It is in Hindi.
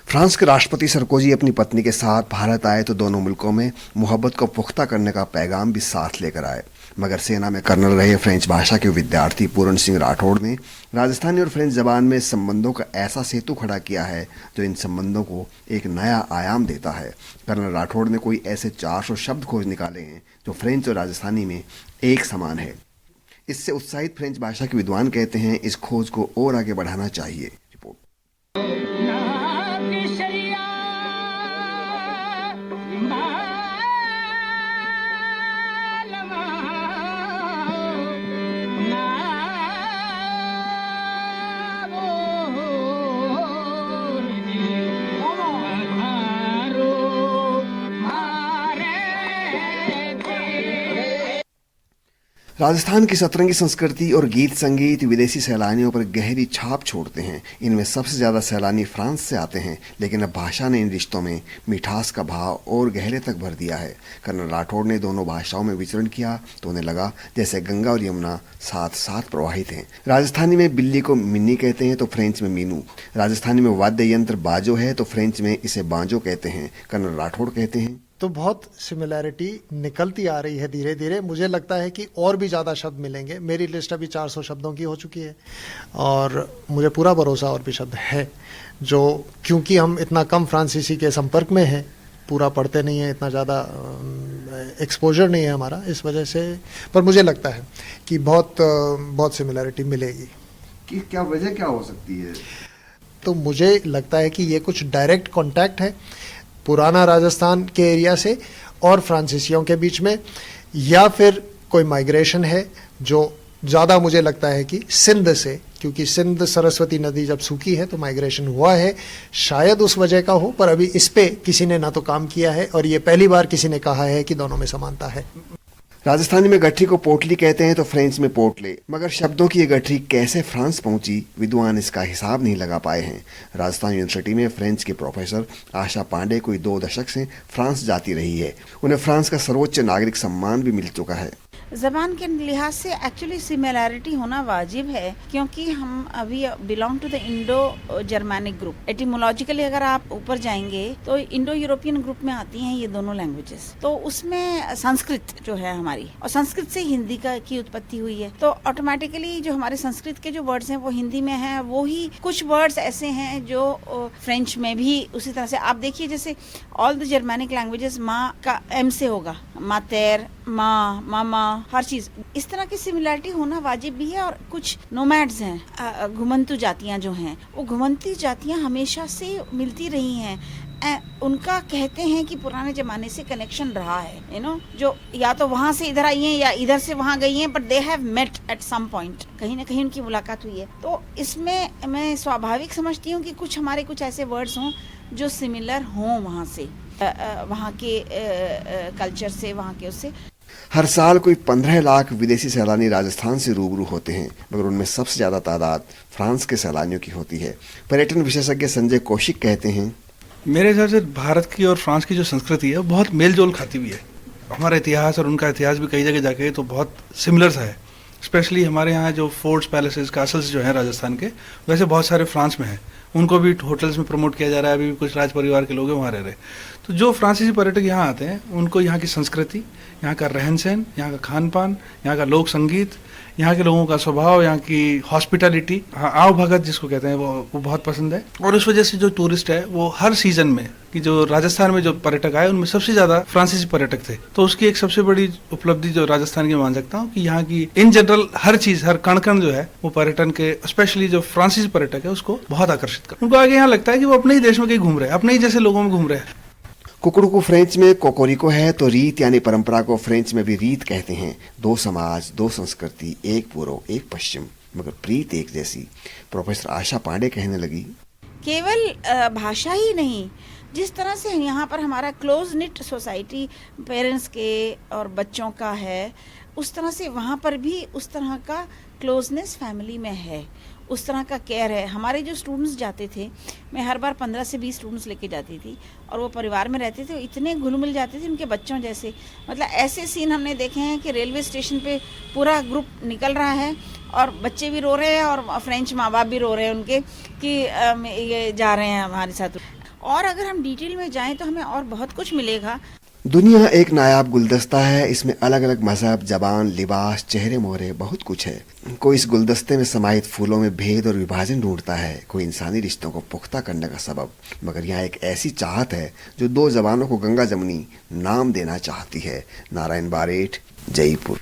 फ्रांस के राष्ट्रपति सरकोजी अपनी पत्नी के साथ भारत आए तो दोनों मुल्कों में मोहब्बत को पुख्ता करने का पैगाम भी साथ लेकर आए। मगर सेना में कर्नल रहे फ्रेंच भाषा के विद्यार्थी पूर्ण सिंह राठौड़ ने राजस्थानी और फ्रेंच जबान में संबंधों का ऐसा सेतु खड़ा किया है जो इन संबंधों को एक नया आयाम देता है। कर्नल राठौड़ ने कोई ऐसे 400 शब्द खोज निकाले हैं जो फ्रेंच और राजस्थानी में एक समान है। इससे उत्साहित फ्रेंच भाषा के विद्वान कहते हैं इस खोज को और आगे बढ़ाना चाहिए। रिपोर्ट। राजस्थान की सतरंगी संस्कृति और गीत संगीत विदेशी सैलानियों पर गहरी छाप छोड़ते हैं। इनमें सबसे ज़्यादा सैलानी फ्रांस से आते हैं, लेकिन अब भाषा ने इन रिश्तों में मिठास का भाव और गहरे तक भर दिया है। कर्नल राठौड़ ने दोनों भाषाओं में विचरण किया तो उन्हें लगा जैसे गंगा और यमुना साथ साथ प्रवाहित हैं। राजस्थानी में बिल्ली को मिन्नी कहते हैं तो फ्रेंच में मीनू। राजस्थानी में वाद्य यंत्र बाजो है तो फ्रेंच में इसे बांजो कहते हैं। कर्नल राठौड़ कहते हैं तो बहुत सिमिलैरिटी निकलती आ रही है धीरे धीरे। मुझे लगता है कि और भी ज़्यादा शब्द मिलेंगे। मेरी लिस्ट अभी 400 शब्दों की हो चुकी है और मुझे पूरा भरोसा और भी शब्द है जो, क्योंकि हम इतना कम फ्रांसीसी के संपर्क में हैं, पूरा पढ़ते नहीं हैं, इतना ज़्यादा एक्सपोजर नहीं है हमारा, इस वजह से। पर मुझे लगता है कि बहुत सिमिलैरिटी मिलेगी। कि क्या वजह क्या हो सकती है? तो मुझे लगता है कि ये कुछ डायरेक्ट कॉन्टैक्ट है पुराना राजस्थान के एरिया से और फ्रांसीसियों के बीच में, या फिर कोई माइग्रेशन है जो ज़्यादा मुझे लगता है कि सिंध से, क्योंकि सिंध सरस्वती नदी जब सूखी है तो माइग्रेशन हुआ है, शायद उस वजह का हो। पर अभी इस पे किसी ने ना तो काम किया है और ये पहली बार किसी ने कहा है कि दोनों में समानता है। राजस्थानी में गठरी को पोटली कहते हैं तो फ्रेंच में पोटले। मगर शब्दों की ये गठरी कैसे फ्रांस पहुंची, विद्वान इसका हिसाब नहीं लगा पाए हैं। राजस्थान यूनिवर्सिटी में फ्रेंच के प्रोफेसर आशा पांडे कोई 2 दशक से फ्रांस जाती रही है। उन्हें फ्रांस का सर्वोच्च नागरिक सम्मान भी मिल चुका है। ज़बान के लिहाज से एक्चुअली सिमिलैरिटी होना वाजिब है, क्योंकि हम अभी belong to the Indo Germanic group. Etymologically अगर आप ऊपर जाएंगे तो इंडो यूरोपियन ग्रुप में आती हैं ये दोनों लैंग्वेजेस। तो उसमें संस्कृत जो है हमारी, और संस्कृत से हिंदी की उत्पत्ति हुई है। तो ऑटोमेटिकली जो हमारे संस्कृत के जो वर्ड्स हैं वो हिंदी में हैं, वो ही कुछ वर्ड्स ऐसे हैं जो फ्रेंच में भी उसी तरह से। आप देखिए जैसे ऑल द जर्मैनिक लैंग्वेजेस माँ का एम से होगा, मातेर, माँ, मामा, हर चीज। इस तरह की सिमिलैरिटी होना वाजिब भी है। और कुछ नोमैड्स हैं, घुमंतु जातियां जो हैं, वो घुमंती जातियां हमेशा से मिलती रही हैं। उनका कहते हैं कि पुराने जमाने से कनेक्शन रहा है, जो या तो वहां से इधर आई हैं या इधर से वहां गई हैं, but they have met at some point, कहीं ना कहीं उनकी मुलाकात हुई है। तो इसमें मैं स्वाभाविक समझती हूँ कि कुछ हमारे कुछ ऐसे वर्ड्स हों जो सिमिलर हों वहां से, वहां के कल्चर से, वहां के उससे। हर साल कोई 15 लाख विदेशी सैलानी राजस्थान से रूबरू होते हैं, मगर उनमें सबसे ज़्यादा तादाद फ्रांस के सैलानियों की होती है। पर्यटन विशेषज्ञ संजय कौशिक कहते हैं मेरे हिसाब से भारत की और फ्रांस की जो संस्कृति है वो बहुत मेल जोल खाती हुई है। हमारा इतिहास और उनका इतिहास भी कई जगह जाके तो बहुत सिमिलर सा है। स्पेशली हमारे यहाँ जो फोर्ट्स, पैलेसेस, कासल्स जो हैं राजस्थान के, वैसे बहुत सारे फ्रांस में हैं। उनको भी होटल्स में प्रमोट किया जा रहा है। अभी भी कुछ राज परिवार के लोग हैं वहाँ रह रहे। तो जो फ्रांसीसी पर्यटक यहाँ आते हैं उनको यहाँ की संस्कृति, यहाँ का रहन सहन, यहाँ का खान पान, यहाँ का लोक संगीत, यहाँ के लोगों का स्वभाव, यहाँ की हॉस्पिटैलिटी, आव भगत जिसको कहते हैं, वो बहुत पसंद है। और उस वजह से जो टूरिस्ट है वो हर सीजन में, कि जो राजस्थान में जो पर्यटक आए उनमें सबसे ज्यादा फ्रांसीसी पर्यटक थे। तो उसकी एक सबसे बड़ी उपलब्धि जो राजस्थान की मान सकता हूँ कि यहाँ की इन जनरल हर चीज, हर कण कण जो है वो पर्यटन के, स्पेशली जो फ्रांसीसी पर्यटक है उसको बहुत आकर्षित कर। उनको आगे यहाँ लगता है कि वो अपने ही देश में कहीं घूम रहे हैं, अपने ही जैसे लोगों में घूम रहे हैं। कुकड़ू को फ्रेंच में कोकोरिको है तो रीत यानी परंपरा को फ्रेंच में भी रीत कहते हैं। 2 समाज, 2 संस्कृति, एक पूर्व, एक पश्चिम, मगर प्रीत एक जैसी। प्रोफेसर आशा पांडे कहने लगी केवल भाषा ही नहीं, जिस तरह से यहाँ पर हमारा क्लोज निट सोसाइटी पेरेंट्स के और बच्चों का है, उस तरह से वहाँ पर भी उस तरह का क्लोजनेस फैमिली में है, उस तरह का केयर है। हमारे जो स्टूडेंट्स जाते थे, मैं हर बार 15 से 20 स्टूडेंट्स लेके जाती थी और वो परिवार में रहते थे, इतने घुल मिल जाते थे उनके बच्चों जैसे। मतलब ऐसे सीन हमने देखे हैं कि रेलवे स्टेशन पे पूरा ग्रुप निकल रहा है और बच्चे भी रो रहे हैं और फ्रेंच माँ बाप भी रो रहे हैं उनके कि ये जा रहे हैं हमारे साथ। और अगर हम डिटेल में जाएं तो हमें और बहुत कुछ मिलेगा। दुनिया एक नायाब गुलदस्ता है। इसमें अलग अलग मजहब, जबान, लिबास, चेहरे मोहरे बहुत कुछ है। कोई इस गुलदस्ते में समाहित फूलों में भेद और विभाजन ढूंढता है, कोई इंसानी रिश्तों को पुख्ता करने का सबब। मगर यहाँ एक ऐसी चाहत है जो दो जबानों को गंगा जमुनी नाम देना चाहती है। नारायण बारेठ, जयपुर।